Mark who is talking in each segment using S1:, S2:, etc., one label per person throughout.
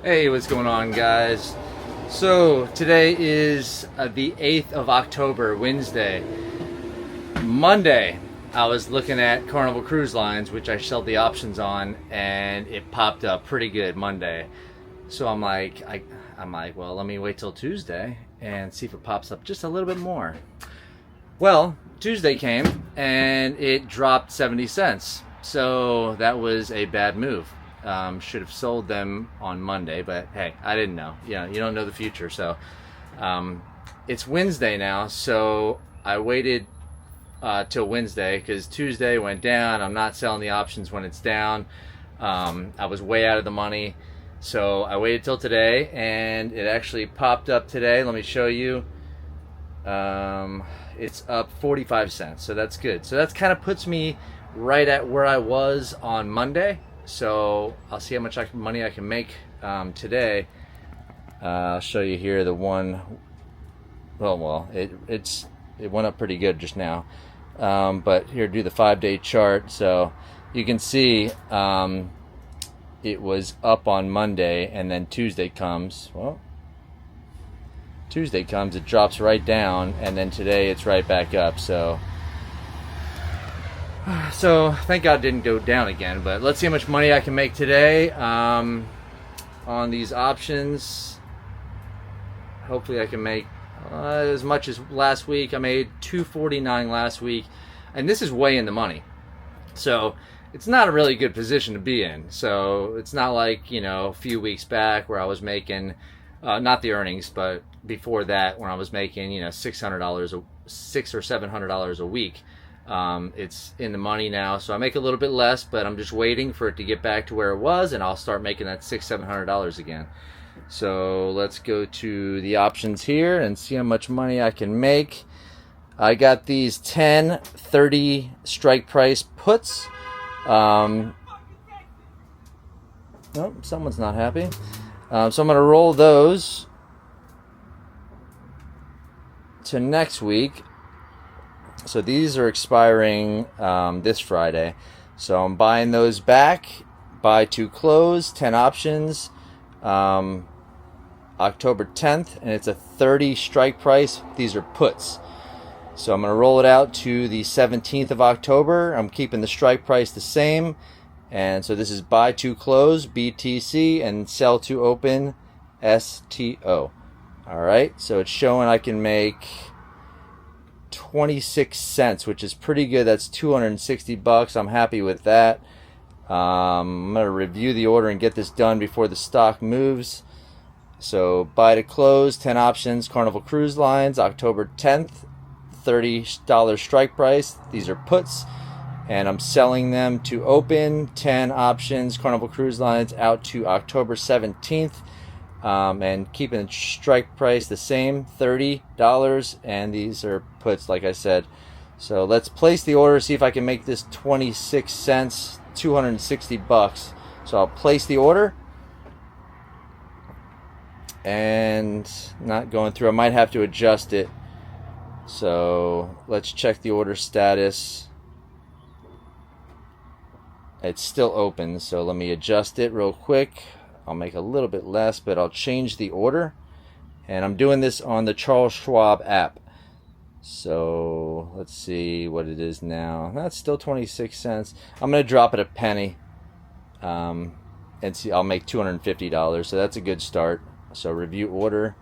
S1: Hey, what's going on, guys? So today is the 8th of October, Wednesday. Monday, I was looking at Carnival Cruise Lines, which I sold the options on, and it popped up pretty good Monday. So I'm like, well, let me wait till Tuesday and see if it pops up just a little bit more. Well, Tuesday came and it dropped 70 cents. So that was a bad move. Should have sold them on Monday, but hey, I didn't know. You don't know the future. So it's Wednesday now, so I waited till Wednesday because Tuesday went down. I'm not selling the options when it's down. I was way out of the money, so I waited till today, and it actually popped up today. Let me show you. It's up 45 cents, so that's good. So that kind of puts me right at where I was on Monday. So I'll see how much money I can make today. I'll show you here the one. Well, it went up pretty good just now. But here, do the 5-day chart, so you can see it was up on Monday, and then Tuesday comes. Well, Tuesday comes, it drops right down, and then today it's right back up. So thank God it didn't go down again, but let's see how much money I can make today on these options. Hopefully I can make as much as last week. I made $249 last week, and this is way in the money. So it's not a really good position to be in. So it's not like, a few weeks back where I was making, not the earnings, but before that when I was making, $600, $600 or $700 a week. It's in the money now, so I make a little bit less, but I'm just waiting for it to get back to where it was, and I'll start making that $600-$700 again. So let's go to the options here and see how much money I can make. I got these 10-30 strike price puts. Oh, someone's not happy. So I'm going to roll those to next week. So these are expiring this Friday. So I'm buying those back. Buy to close, 10 options. October 10th, and it's a 30 strike price. These are puts. So I'm going to roll it out to the 17th of October. I'm keeping the strike price the same. And so this is buy to close, BTC, and sell to open, STO. All right. So it's showing I can make 26 cents, which is pretty good. That's $260. I'm happy with that. I'm going to review the order and get this done before the stock moves. So buy to close, 10 options, Carnival Cruise Lines, October 10th, $30 strike price. These are puts, and I'm selling them to open, 10 options, Carnival Cruise Lines, out to October 17th. And keeping the strike price the same, $30, and these are puts, like I said. So let's place the order, see if I can make this 26 cents, $260. So I'll place the order, and not going through. I might have to adjust it. So let's check the order status. It's still open, so let me adjust it real quick. I'll make a little bit less, but I'll change the order. And I'm doing this on the Charles Schwab app. So let's see what it is now. That's still 26 cents. I'm going to drop it a penny. And see, I'll make $250. So that's a good start. So review order.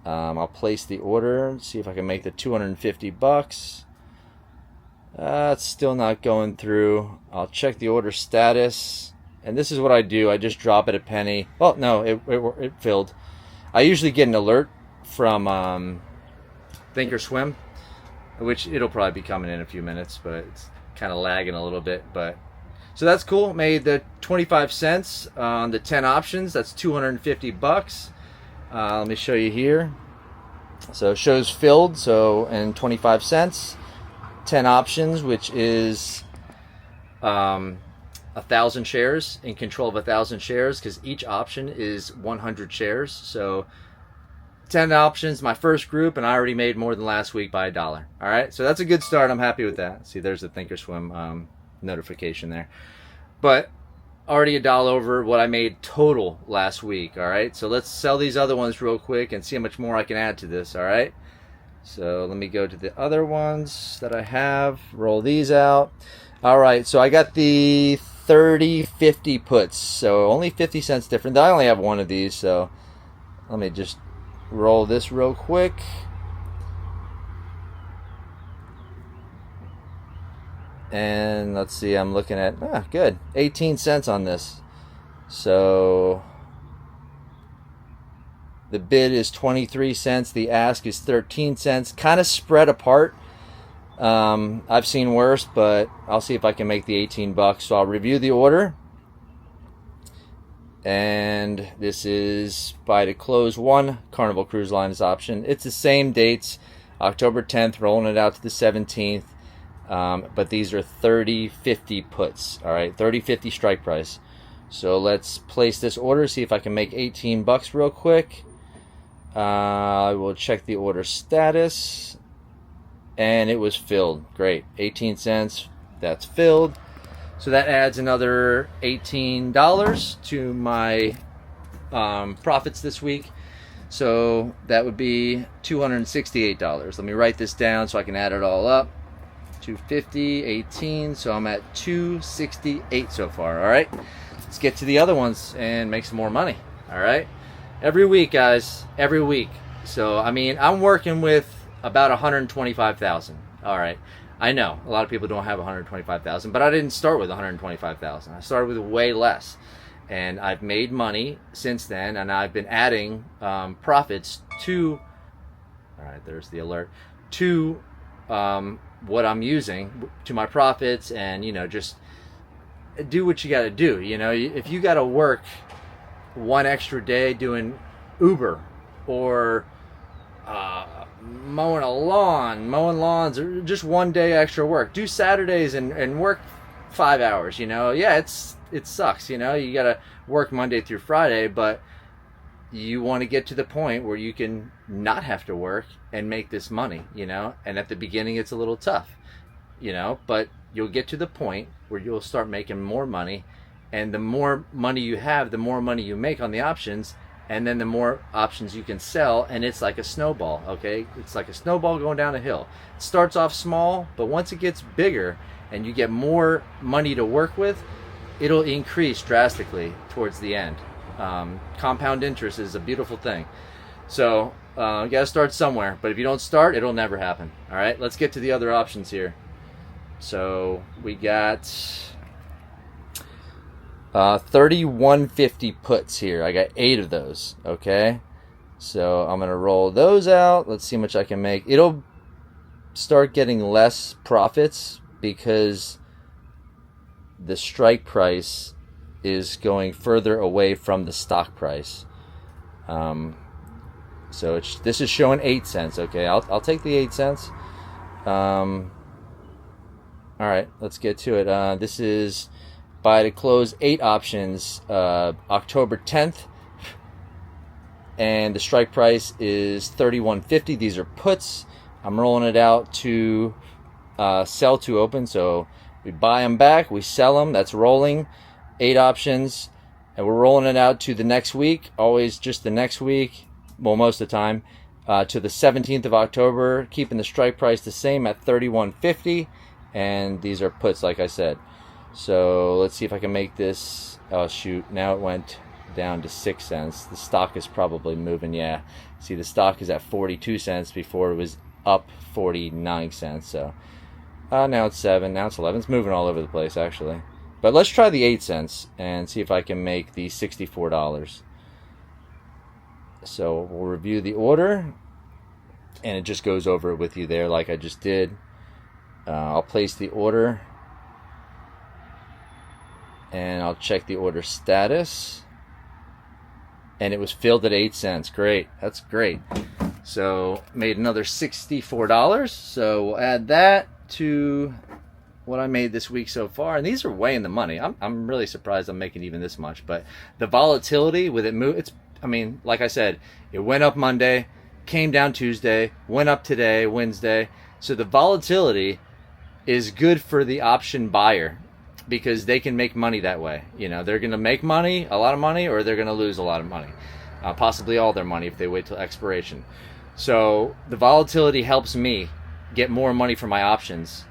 S1: I'll place the order. See if I can make the $250. It's still not going through. I'll check the order status. And this is what I do. I just drop it a penny. Well, no, it filled. I usually get an alert from Thinkorswim, which it'll probably be coming in a few minutes, but it's kind of lagging a little bit. But so that's cool. Made the 25 cents on the 10 options. That's $250. Let me show you here. So it shows filled. So and 25 cents. 10 options, which is 1,000 shares, in control of 1,000 shares, because each option is 100 shares. So 10 options, my first group, and I already made more than last week by $1. All right, so that's a good start. I'm happy with that. See, there's the Thinkorswim notification there. But already a dollar over what I made total last week. All right, so let's sell these other ones real quick and see how much more I can add to this. All right, so let me go to the other ones that I have, roll these out. All right, so I got the 30-50 puts, so only 50 cents different. I only have one of these, so let me just roll this real quick. And let's see, I'm looking at, good, 18 cents on this. So the bid is 23 cents, the ask is 13 cents, kind of spread apart. I've seen worse, but I'll see if I can make the 18 bucks. So I'll review the order. And this is buy to close one Carnival Cruise Lines option. It's the same dates, October 10th, rolling it out to the 17th. But these are 30-50 puts. All right, 30-50 strike price. So let's place this order, see if I can make 18 bucks real quick. I will check the order status, and it was filled. Great, 18 cents, that's filled. So that adds another $18 to my profits this week. So that would be $268. Let me write this down so I can add it all up. 250, 18, so I'm at 268 so far. All right, let's get to the other ones and make some more money. All right, every week, guys, every week. So I mean, I'm working with about 125,000. All right, I know a lot of people don't have 125,000, but I didn't start with 125,000. I started with way less, and I've made money since then, and I've been adding profits to, all right, there's the alert, to what I'm using to my profits. And just do what you got to do. If you got to work one extra day doing Uber or mowing lawns, or just one day extra work, do Saturdays and work 5 hours. Yeah, it sucks. You got to work Monday through Friday, but you want to get to the point where you can not have to work and make this money, and at the beginning it's a little tough, but you'll get to the point where you'll start making more money, and the more money you have, the more money you make on the options, and then the more options you can sell, and it's like a snowball. Okay, it's like a snowball going down a hill. It starts off small, but once it gets bigger and you get more money to work with, it'll increase drastically towards the end. Compound interest is a beautiful thing. So you gotta start somewhere, but if you don't start, it'll never happen. All right, let's get to the other options here. So we got 3150 puts here. I got 8 of those. Okay, so I'm gonna roll those out. Let's see how much I can make. It'll start getting less profits because the strike price is going further away from the stock price. So this is showing 8 cents. Okay, I'll take the 8 cents. All right, let's get to it. This is buy to close 8 options, October 10th, and the strike price is $31.50. These are puts. I'm rolling it out to sell to open. So we buy them back, we sell them. That's rolling. 8 options, and we're rolling it out to the next week. Always just the next week. Well, most of the time, to the 17th of October, keeping the strike price the same at $31.50, and these are puts, like I said. So let's see if I can make this. Oh shoot, now it went down to 6 cents. The stock is probably moving. Yeah, see, the stock is at 42 cents before it was up 49 cents. So now it's 7, now it's 11. It's moving all over the place, actually. But let's try the 8 cents and see if I can make the $64. So we'll review the order, and it just goes over it with you there like I just did. I'll place the order, and I'll check the order status, and it was filled at 8 cents. Great, that's great. So made another $64. So we'll add that to what I made this week so far, and these are way in the money. I'm really surprised I'm making even this much. But the volatility with it like I said, it went up Monday, came down Tuesday, went up today, Wednesday. So the volatility is good for the option buyer. because they can make money that way. You know, they're going to make money, a lot of money, or they're going to lose a lot of money, possibly all their money if they wait till expiration. So the volatility helps me get more money for my options.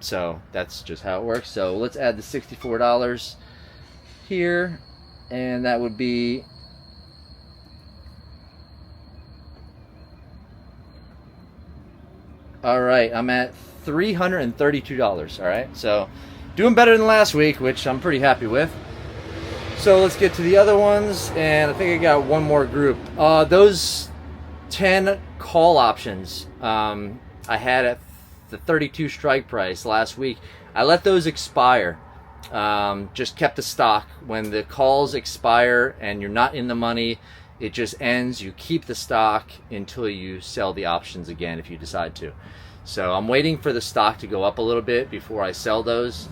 S1: So that's just how it works. So let's add the $64 here, and that would be all right. I'm at $332. All right, so doing better than last week, which I'm pretty happy with. So let's get to the other ones, and I think I got one more group. Those 10 call options I had at the 32 strike price last week, I let those expire. Just kept the stock. When the calls expire and you're not in the money, it just ends. You keep the stock until you sell the options again if you decide to. So I'm waiting for the stock to go up a little bit before I sell those.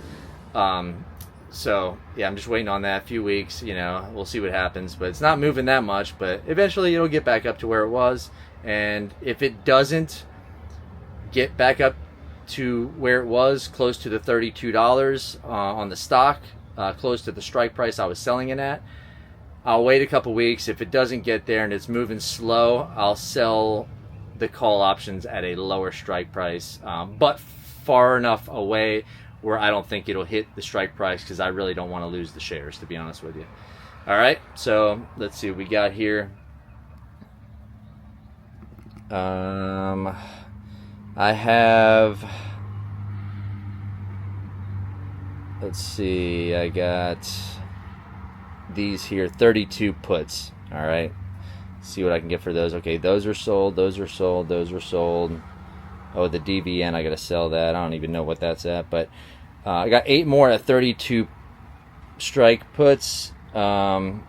S1: So yeah, I'm just waiting on that. A few weeks, you know, we'll see what happens, but it's not moving that much, but eventually it'll get back up to where it was. And if it doesn't get back up to where it was, close to the $32 on the stock, close to the strike price I was selling it at, I'll wait a couple weeks. If it doesn't get there and it's moving slow, I'll sell the call options at a lower strike price, but far enough away where I don't think it'll hit the strike price, because I really don't want to lose the shares, to be honest with you. All right, so let's see what we got here. I have, let's see, I got these here, 32 puts. All right, see what I can get for those. Okay, those are sold, those are sold, those are sold. Oh, the DVN, I gotta sell that. I don't even know what that's at, but I got 8 more at 32 strike puts. So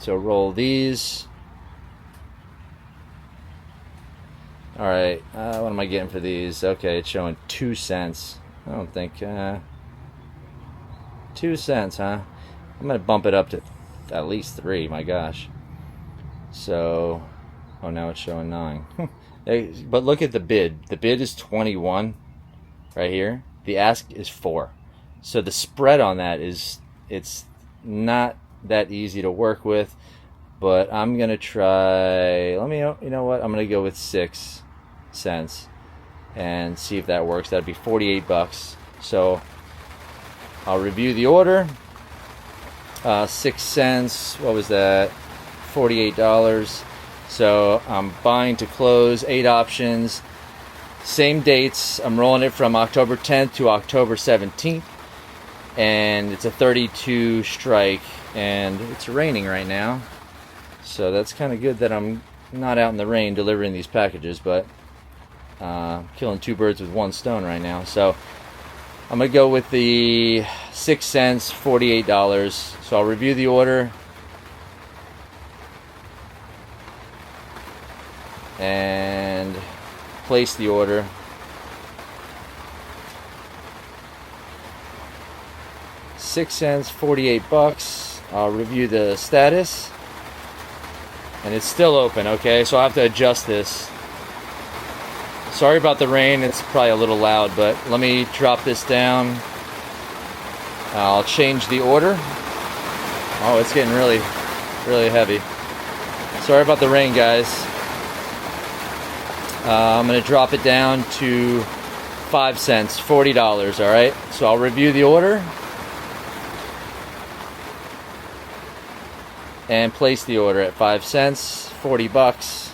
S1: roll these. All right, what am I getting for these? Okay, it's showing 2 cents. I don't think 2 cents, huh? I'm gonna bump it up to at least 3. My gosh. So, oh, now it's showing 9. But look at the bid. The bid is 21 right here. The ask is 4. So the spread on that is, it's not that easy to work with. But I'm gonna try. Let me, you know what? I'm gonna go with 6 cents and see if that works. That'd be 48 bucks. So I'll review the order. 6 cents. What was that? $48. So I'm buying to close 8 options. Same dates. I'm rolling it from October 10th to October 17th. And it's a 32 strike. And it's raining right now. So that's kind of good that I'm not out in the rain delivering these packages, but killing 2 birds with 1 stone right now. So I'm going to go with the 6 cents, $48. So I'll review the order. And place the order. $6, 48 bucks. I'll review the status. And it's still open, okay? So I'll have to adjust this. Sorry about the rain, it's probably a little loud, but let me drop this down. I'll change the order. Oh, it's getting really, really heavy. Sorry about the rain, guys. I'm going to drop it down to 5 cents, $40, all right? So I'll review the order and place the order at 5 cents, 40 bucks.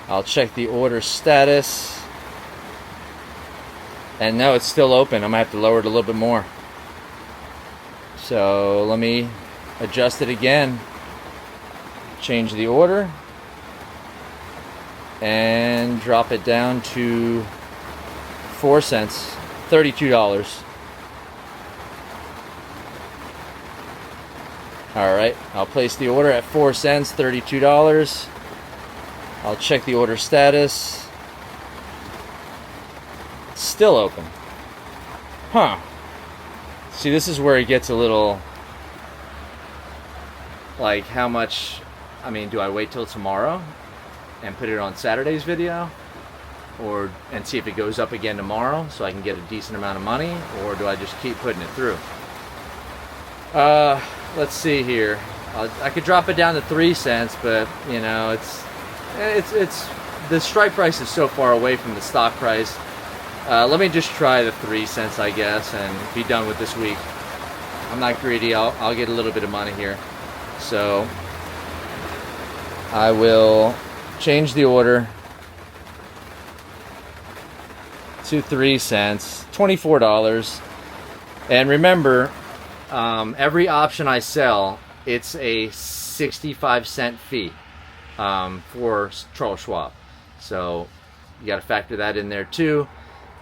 S1: I'll check the order status. And no, it's still open. I'm going to have to lower it a little bit more. So let me adjust it again. Change the order. And drop it down to 4 cents, $32. Alright, I'll place the order at 4 cents, $32. I'll check the order status. It's still open. Huh. See, this is where it gets a little, like, how much, I mean, do I wait till tomorrow and put it on Saturday's video? and see if it goes up again tomorrow so I can get a decent amount of money, or do I just keep putting it through? Let's see here. I could drop it down to 3 cents, but you know, it's the strike price is so far away from the stock price. Let me just try the 3 cents, I guess, and be done with this week. I'm not greedy. I'll get a little bit of money here, so I will change the order to 3 cents, $24. And remember, every option I sell, it's a 65-cent fee for Charles Schwab. So you got to factor that in there too.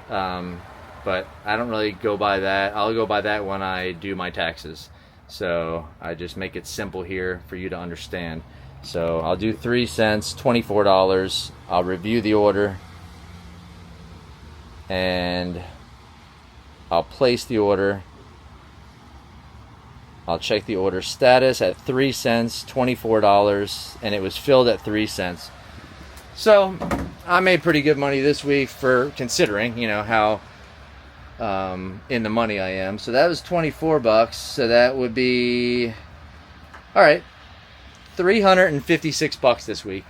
S1: But I don't really go by that. I'll go by that when I do my taxes. So I just make it simple here for you to understand. So I'll do 3 cents, $24. I'll review the order, and I'll place the order. I'll check the order status at 3 cents, $24, and it was filled at 3 cents. So I made pretty good money this week for considering, you know, how in the money I am. So that was 24 bucks. So that would be, all right, 356 bucks this week.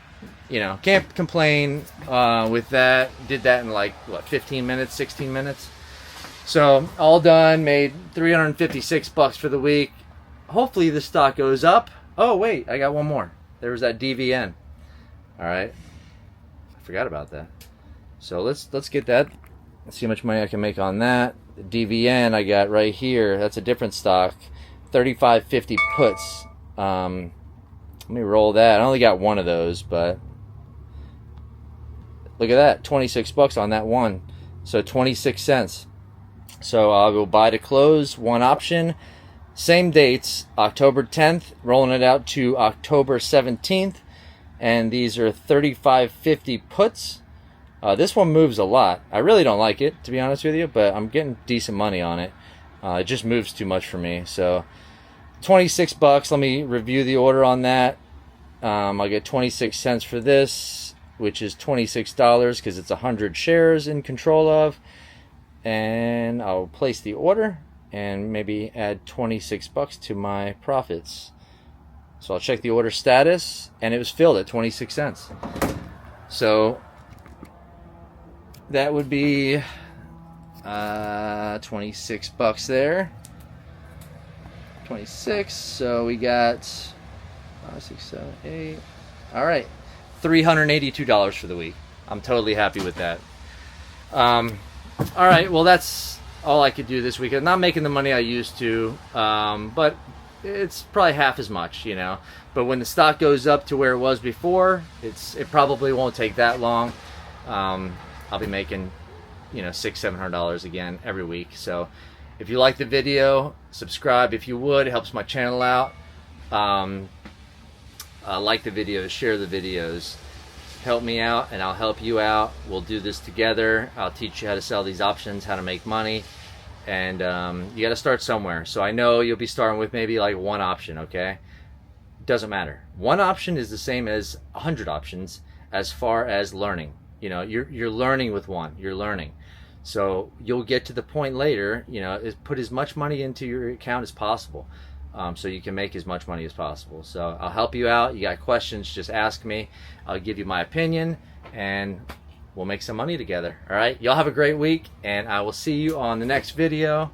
S1: You know, can't complain with that. Did that in like, what, 15 minutes, 16 minutes? So all done, made 356 bucks for the week. Hopefully the stock goes up. Oh wait, I got one more. There was that DVN. All right, I forgot about that. So let's get that. Let's see how much money I can make on that. The DVN I got right here. That's a different stock. 35.50 puts. Let me roll that. I only got one of those, but look at that, 26 bucks on that one. So 26 cents. So I'll go buy to close, one option. Same dates, October 10th, rolling it out to October 17th. And these are 35.50 puts. This one moves a lot. I really don't like it, to be honest with you, but I'm getting decent money on it. It just moves too much for me. So 26 bucks. Let me review the order on that. I'll get 26 cents for this, which is $26 because it's 100 shares in control of. And I'll place the order and maybe add 26 bucks to my profits. So I'll check the order status, and it was filled at 26 cents. So that would be 26 bucks there. 26. So we got 5, 6, 7, 8. All right, $382 for the week. I'm totally happy with that. All right, well, that's all I could do this week. I'm not making the money I used to, but it's probably half as much, you know. But when the stock goes up to where it was before, it probably won't take that long. I'll be making, you know, $600-700 again every week. So if you like the video, subscribe if you would. It helps my channel out. Like the videos, share the videos. Help me out and I'll help you out. We'll do this together. I'll teach you how to sell these options, how to make money. And you got to start somewhere. So I know you'll be starting with maybe like one option, okay? Doesn't matter. One option is the same as 100 options as far as learning. You know, you're learning with one. You're learning. So you'll get to the point later, you know, is put as much money into your account as possible. So you can make as much money as possible. So I'll help you out. You got questions, just ask me. I'll give you my opinion and we'll make some money together. All right, y'all have a great week and I will see you on the next video.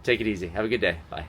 S1: Take it easy. Have a good day. Bye.